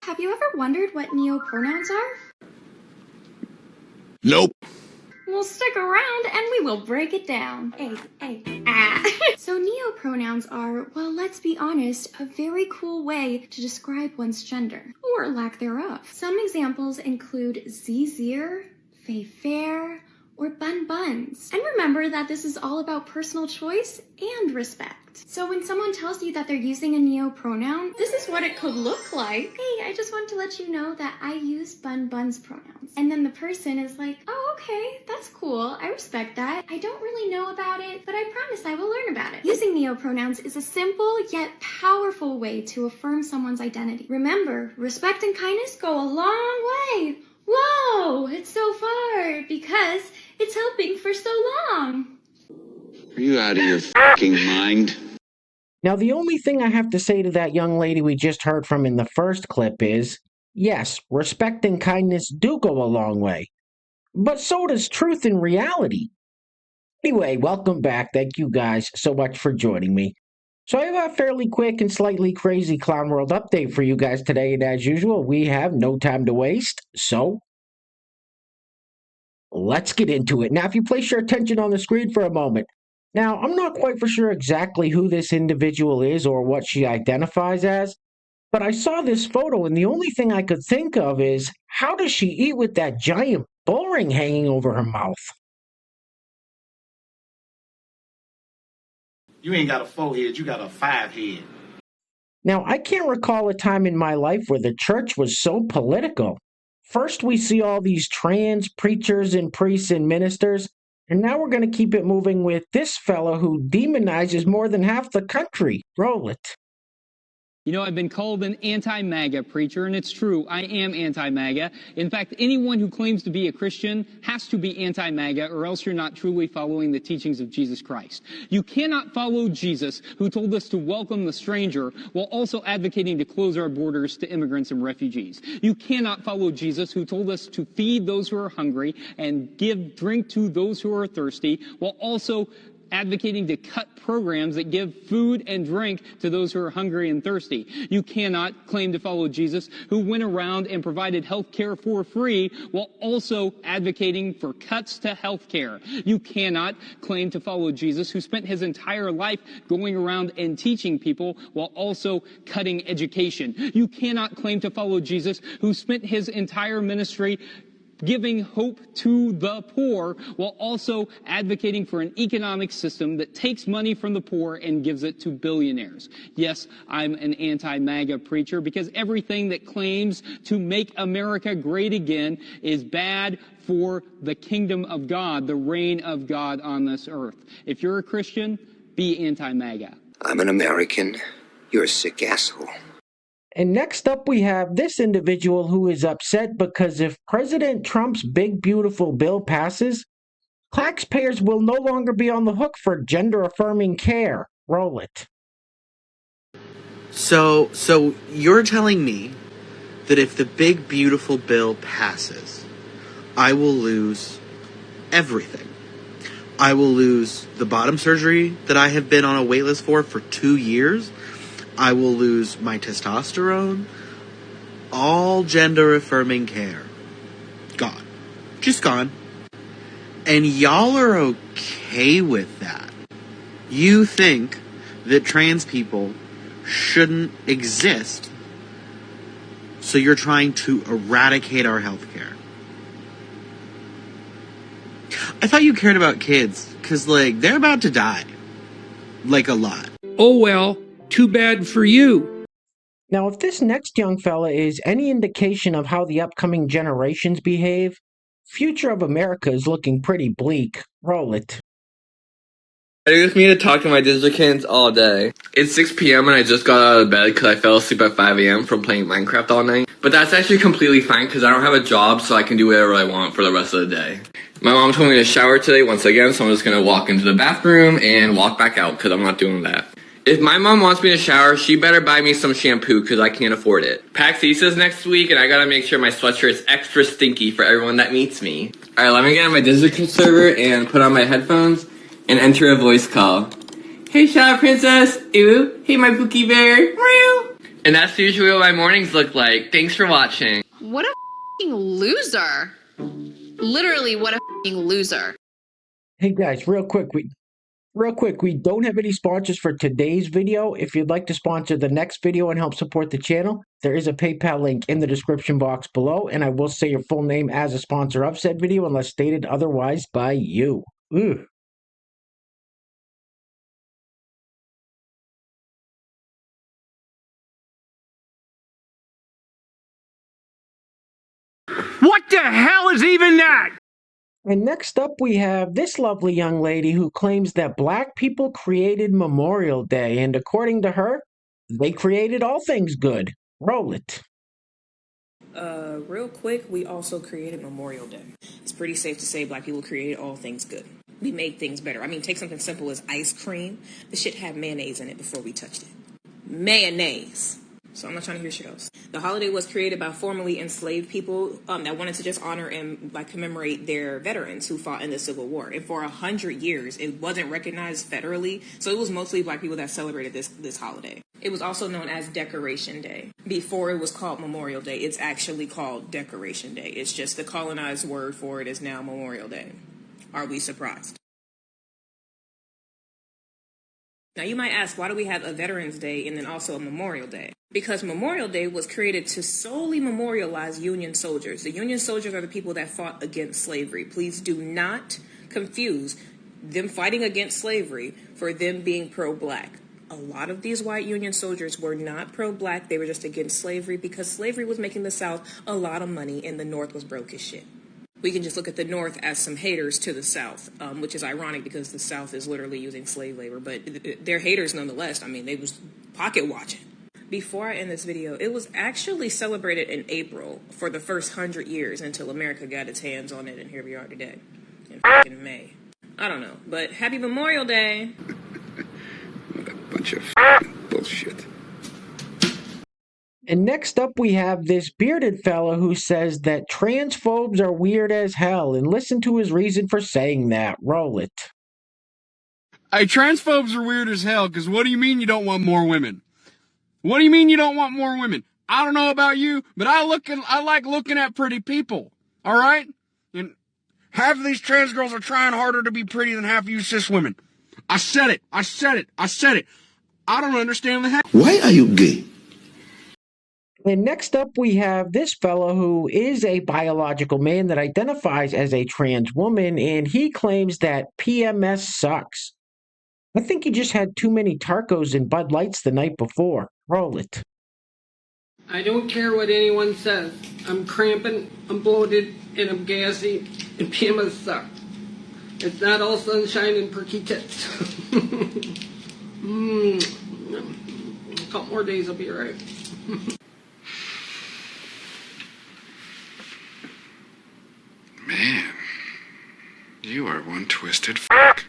Have you ever wondered what neopronouns are? Nope. Well, stick around and we will break it down. So neopronouns are, well, let's be honest, a very cool way to describe one's gender, or lack thereof. Some examples include zir, fey fair, or bun buns. And remember that this is all about personal choice and respect. So when someone tells you that they're using a neopronoun, this is what it could look like. Hey, I just want to let you know that I use bun buns pronouns. And then the person is like, oh, okay, that's cool. I respect that. I don't really know about it, but I promise I will learn about it. Using neopronouns is a simple yet powerful way to affirm someone's identity. Remember, respect and kindness go a long way. Whoa, it's so far because it's helping for so long. Are you out of your fucking mind? Now, the only thing I have to say to that young lady we just heard from in the first clip is, yes, respect and kindness do go a long way. But so does truth and reality. Anyway, welcome back. Thank you guys so much for joining me. So I have a fairly quick and slightly crazy Clown World update for you guys today, and as usual, we have no time to waste, so let's get into it. Now, if you place your attention on the screen for a moment. Now, I'm not quite for sure exactly who this individual is or what she identifies as, but I saw this photo and the only thing I could think of is, how does she eat with that giant bull ring hanging over her mouth? You ain't got a 4-head, you got a 5-head. Now, I can't recall a time in my life where the church was so political. First, we see all these trans preachers and priests and ministers, and now we're going to keep it moving with this fellow who demonizes more than half the country. Roll it. You know, I've been called an anti-MAGA preacher, and it's true, I am anti-MAGA. In fact, anyone who claims to be a Christian has to be anti-MAGA, or else you're not truly following the teachings of Jesus Christ. You cannot follow Jesus, who told us to welcome the stranger, while also advocating to close our borders to immigrants and refugees. You cannot follow Jesus, who told us to feed those who are hungry and give drink to those who are thirsty, while also advocating to cut programs that give food and drink to those who are hungry and thirsty. You cannot claim to follow Jesus, who went around and provided health care for free while also advocating for cuts to health care. You cannot claim to follow Jesus, who spent his entire life going around and teaching people while also cutting education. You cannot claim to follow Jesus, who spent his entire ministry giving hope to the poor while also advocating for an economic system that takes money from the poor and gives it to billionaires. Yes, I'm an anti-MAGA preacher because everything that claims to make America great again is bad for the kingdom of God, the reign of God on this earth. If you're a Christian, be anti-MAGA. I'm an American. You're a sick asshole. And next up we have this individual who is upset because if President Trump's big beautiful bill passes, taxpayers will no longer be on the hook for gender-affirming care. Roll it. So you're telling me that if the big beautiful bill passes, I will lose everything. I will lose the bottom surgery that I have been on a wait list for 2 years. I will lose my testosterone. All gender-affirming care. Gone. Just gone. And y'all are okay with that. You think that trans people shouldn't exist, so you're trying to eradicate our health care. I thought you cared about kids, because, they're about to die. A lot. Oh well. Too bad for you. Now, if this next young fella is any indication of how the upcoming generations behave, future of America is looking pretty bleak. Roll it. Ready with me to talk to my Digikins all day. It's 6 p.m. and I just got out of bed because I fell asleep at 5 a.m. from playing Minecraft all night. But that's actually completely fine because I don't have a job, so I can do whatever I want for the rest of the day. My mom told me to shower today once again, so I'm just going to walk into the bathroom and walk back out because I'm not doing that. If my mom wants me to shower, she better buy me some shampoo because I can't afford it. PAX East is next week, and I gotta make sure my sweatshirt is extra stinky for everyone that meets me. Alright, let me get on my Digital server and put on my headphones and enter a voice call. Hey, shower princess. Ooh. Hey, my Pookie bear. Meow. And that's usually what my mornings look like. Thanks for watching. What a f***ing loser. Literally, what a f***ing loser. Hey guys, real quick, we don't have any sponsors for today's video. If you'd like to sponsor the next video and help support the channel, there is a PayPal link in the description box below, and I will say your full name as a sponsor of said video unless stated otherwise by you. Ugh. What the hell is even that? And next up, we have this lovely young lady who claims that black people created Memorial Day, and according to her, they created all things good. Roll it. Real quick, we also created Memorial Day. It's pretty safe to say black people created all things good. We made things better. I mean, take something simple as ice cream. The shit had mayonnaise in it before we touched it. Mayonnaise. So I'm not trying to hear shit else. The holiday was created by formerly enslaved people that wanted to just honor and commemorate their veterans who fought in the Civil War. And for 100 years, it wasn't recognized federally. So it was mostly black people that celebrated this holiday. It was also known as Decoration Day. Before it was called Memorial Day, it's actually called Decoration Day. It's just the colonized word for it is now Memorial Day. Are we surprised? Now you might ask, why do we have a Veterans Day and then also a Memorial Day? Because Memorial Day was created to solely memorialize Union soldiers. The Union soldiers are the people that fought against slavery. Please do not confuse them fighting against slavery for them being pro-black. A lot of these white Union soldiers were not pro-black. They were just against slavery because slavery was making the South a lot of money and the North was broke as shit. We can just look at the North as some haters to the South, which is ironic because the South is literally using slave labor, but they're haters nonetheless. I mean, they was pocket watching. Before I end this video, it was actually celebrated in April for the first 100 years until America got its hands on it, and here we are today in May. I don't know, but happy Memorial Day. What a bunch of bullshit. And next up, we have this bearded fella who says that transphobes are weird as hell, and listen to his reason for saying that. Roll it. Hey, transphobes are weird as hell, because what do you mean you don't want more women? What do you mean you don't want more women? I don't know about you, but I like looking at pretty people, all right? And half of these trans girls are trying harder to be pretty than half of you cis women. I said it. I don't understand the heck. Why are you gay? And next up, we have this fellow who is a biological man that identifies as a trans woman, and he claims that PMS sucks. I think he just had too many Tarcos and Bud Lights the night before. Roll it. I don't care what anyone says. I'm cramping, I'm bloated, and I'm gassy, and PMS suck. It's not all sunshine and perky tits. A couple more days, I'll be alright. Man, you are one twisted f***.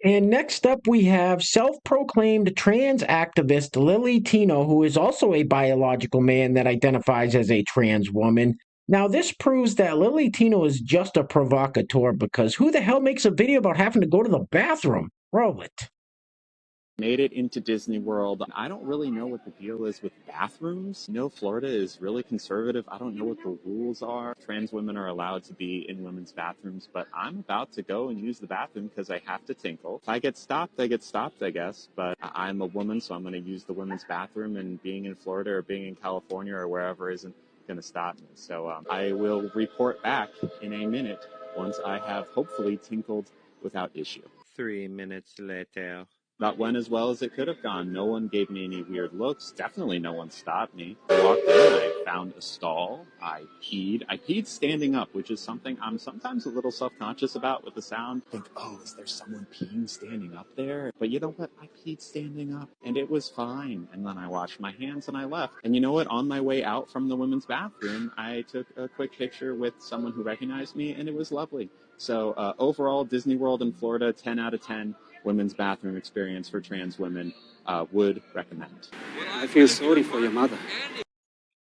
And next up, we have self-proclaimed trans activist Lilly Tino, who is also a biological man that identifies as a trans woman. Now, this proves that Lilly Tino is just a provocateur, because who the hell makes a video about having to go to the bathroom? Roll it. Made it into Disney World. I don't really know what the deal is with bathrooms. Florida is really conservative. I don't know what the rules are. Trans women are allowed to be in women's bathrooms, but I'm about to go and use the bathroom because I have to tinkle. If I get stopped, I guess, but I'm a woman, so I'm going to use the women's bathroom, and being in Florida or being in California or wherever isn't going to stop me. So I will report back in a minute once I have hopefully tinkled without issue. 3 minutes later. That went as well as it could have gone. No one gave me any weird looks. Definitely no one stopped me. I walked in, I found a stall, I peed. I peed standing up, which is something I'm sometimes a little self-conscious about with the sound. Think, oh, is there someone peeing standing up there? But you know what? I peed standing up, and it was fine. And then I washed my hands and I left. And you know what? On my way out from the women's bathroom, I took a quick picture with someone who recognized me, and it was lovely. So overall, Disney World in Florida, 10 out of 10. Women's bathroom experience for trans women, would recommend. I feel sorry for your mother.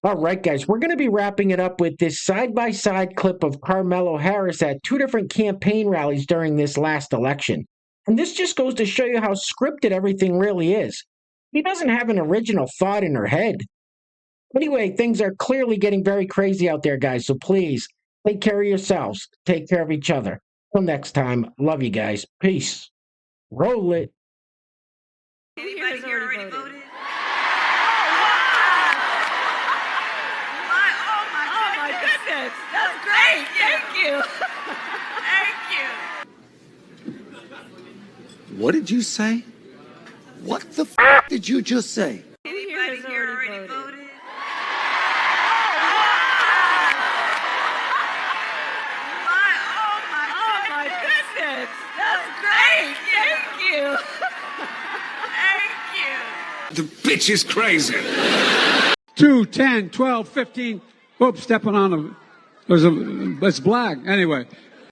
All right, guys, we're going to be wrapping it up with this side-by-side clip of Carmelo Harris at 2 different campaign rallies during this last election. And this just goes to show you how scripted everything really is. He doesn't have an original thought in her head. Anyway, things are clearly getting very crazy out there, guys, so please take care of yourselves. Take care of each other. Till next time, love you guys. Peace. Roll it. Anybody here already voted? Oh my goodness. That's great. Thank you. What did you say? What the did you just say? Anybody here already voted? Oh my goodness. That's great. Thank you. The bitch is crazy. 2, 10, 12, 15. Oops, stepping on a. It's black. Anyway.